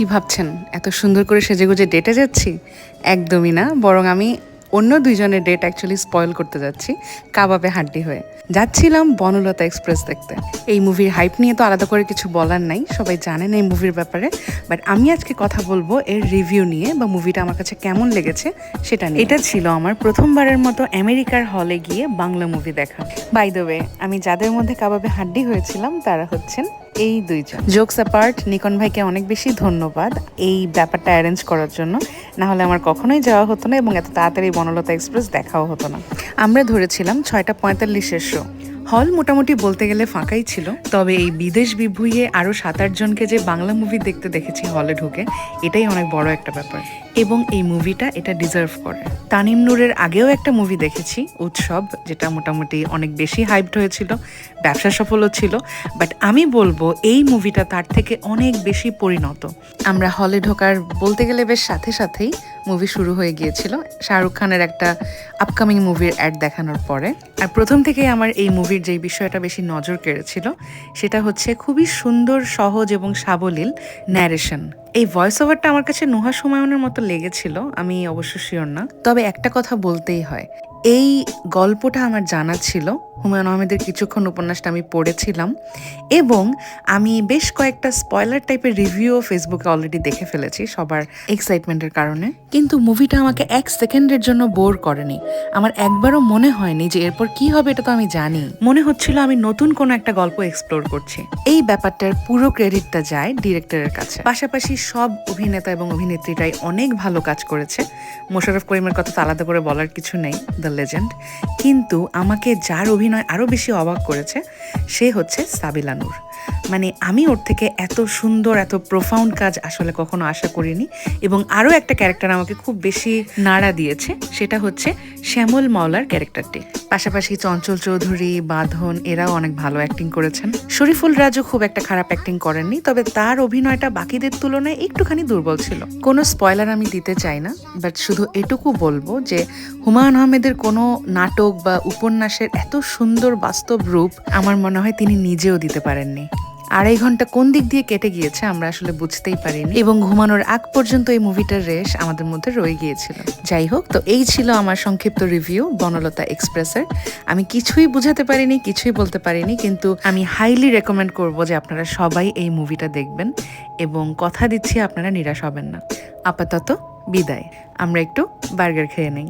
কি ভাবছেন এত সুন্দর করে সেজেগুজে ডেটে যাচ্ছি? একদমই না, বরং আমি অন্য দুইজনের ডেট অ্যাকচুয়ালি স্পয়েল করতে যাচ্ছি কাবাবে হাড্ডি হয়ে। যাচ্ছিলাম বনলতা এক্সপ্রেস দেখতে। এই মুভির হাইপ নিয়ে তো আলাদা করে কিছু বলার নাই, সবাই জানেন এই মুভির ব্যাপারে। বাট আমি আজকে কথা বলবো এর রিভিউ নিয়ে, বা মুভিটা আমার কাছে কেমন লেগেছে সেটা নিয়ে। এটা ছিল আমার প্রথমবারের মতো আমেরিকার হলে গিয়ে বাংলা মুভি দেখা। বাই দ্য ওয়ে, আমি যাদের মধ্যে কাবাবে হাড্ডি হয়েছিলাম তারা হচ্ছেন এই দুইজন। জোকস অ্যাপার্ট, নিকন ভাইকে অনেক বেশি ধন্যবাদ এই ব্যাপারটা অ্যারেঞ্জ করার জন্য, না হলে আমার কখনোই যাওয়া হতো না এবং এত তাড়াতাড়ি বনলতা এক্সপ্রেস দেখাও হতো না। আমরা ধরেছিলাম 6:45 শো। হল মোটামুটি বলতে গেলে ফাঁকাই ছিল, তবে এই বিদেশ বিভুঁইয়ে আরও 7-8 জনকে যে বাংলা মুভি দেখতে দেখেছি হলে ঢুকে, এটাই অনেক বড় একটা ব্যাপার এবং এই মুভিটা এটা ডিজার্ভ করে। তানিম নূরের আগেও একটা মুভি দেখেছি, উৎসব, যেটা মোটামুটি অনেক বেশি হাইপড হয়েছিল, ব্যবসা সফলও ছিল। বাট আমি বলবো এই মুভিটা তার থেকে অনেক বেশি পরিণত। আমরা হলে ঢোকার বলতে গেলে বেশ সাথে সাথেই মুভি শুরু হয়ে গিয়েছিল শাহরুখ খানের একটা আপকামিং মুভির অ্যাড দেখানোর পরে। আর প্রথম থেকেই আমার এই মুভির যেই বিষয়টা বেশি নজর কেড়েছিল সেটা হচ্ছে খুবই সুন্দর, সহজ এবং সাবলীল ন্যারেশন। এই ভয়েস ওভারটা আমার কাছে নুহা হুমায়ুনের মতো লেগেছিল, আমি অবশ্য শিওর না। তবে একটা কথা বলতেই হয়, এই গল্পটা আমার জানা ছিল, হুমায়ুন আহমেদের কিছুক্ষণ উপন্যাসটা আমি পড়েছিলাম এবং আমি বেশ কয়েকটা স্পয়লার টাইপের রিভিউ ফেসবুকে অলরেডি দেখে ফেলেছি সবার এক্সাইটমেন্টের কারণে। কিন্তু মুভিটা আমাকে 1 সেকেন্ডের জন্য বোর করেনি। আমার একবারও মনে হয়নি যে এরপর কি হবে, এটা তো আমি জানি। মনে হচ্ছিল আমি নতুন কোনো একটা গল্প এক্সপ্লোর করছি। এই ব্যাপারটার পুরো ক্রেডিটটা যায় ডিরেক্টরের কাছে। পাশাপাশি সব অভিনেতা এবং অভিনেত্রীরাই অনেক ভালো কাজ করেছে। মোশাররফ করিমের কথা তো আলাদা করে বলার কিছু নেই, দ্য লেজেন্ড। কিন্তু আমাকে যার অভিনয় আরও বেশি অবাক করেছে সে হচ্ছে সাবিলা নূর। মানে আমি ওর থেকে এত সুন্দর, এত প্রোফাউন্ড কাজ আসলে কখনো আশা করিনি। এবং আরও একটা ক্যারেক্টার আমাকে খুব বেশি নাড়া দিয়েছে, সেটা হচ্ছে শ্যামল মাওলার ক্যারেক্টারটি। পাশাপাশি চঞ্চল চৌধুরী, বাঁধন, এরাও অনেক ভালো অ্যাক্টিং করেছেন। শরীফুল রাজও খুব একটা খারাপ অ্যাক্টিং করেননি, তবে তার অভিনয়টা বাকিদের তুলনায় একটুখানি দুর্বল ছিল। কোনো স্পয়লার আমি দিতে চাই না, বাট শুধু এটুকু বলবো যে হুমায়ুন আহমেদের কোনো নাটক বা উপন্যাসের এত সুন্দর বাস্তব রূপ আমার মনে হয় তিনি নিজেও দিতে পারেননি। 2.5 ঘন্টা কোন দিক দিয়ে কেটে গিয়েছে আমরা আসলে বুঝতেই পারিনি এবং ঘুমানোর আগ পর্যন্ত এই মুভিটার রেশ আমাদের মধ্যে রয়ে গিয়েছিল। যাই হোক, তো এই ছিল আমার সংক্ষিপ্ত রিভিউ বনলতা এক্সপ্রেসের। আমি কিছুই বুঝাতে পারিনি, কিছুই বলতে পারিনি, কিন্তু আমি হাইলি রেকমেন্ড করব যে আপনারা সবাই এই মুভিটা দেখবেন এবং কথা দিচ্ছি আপনারা নিরাশ হবেন না। আপাতত বিদায়, আমরা একটু বার্গার খেয়ে নেই।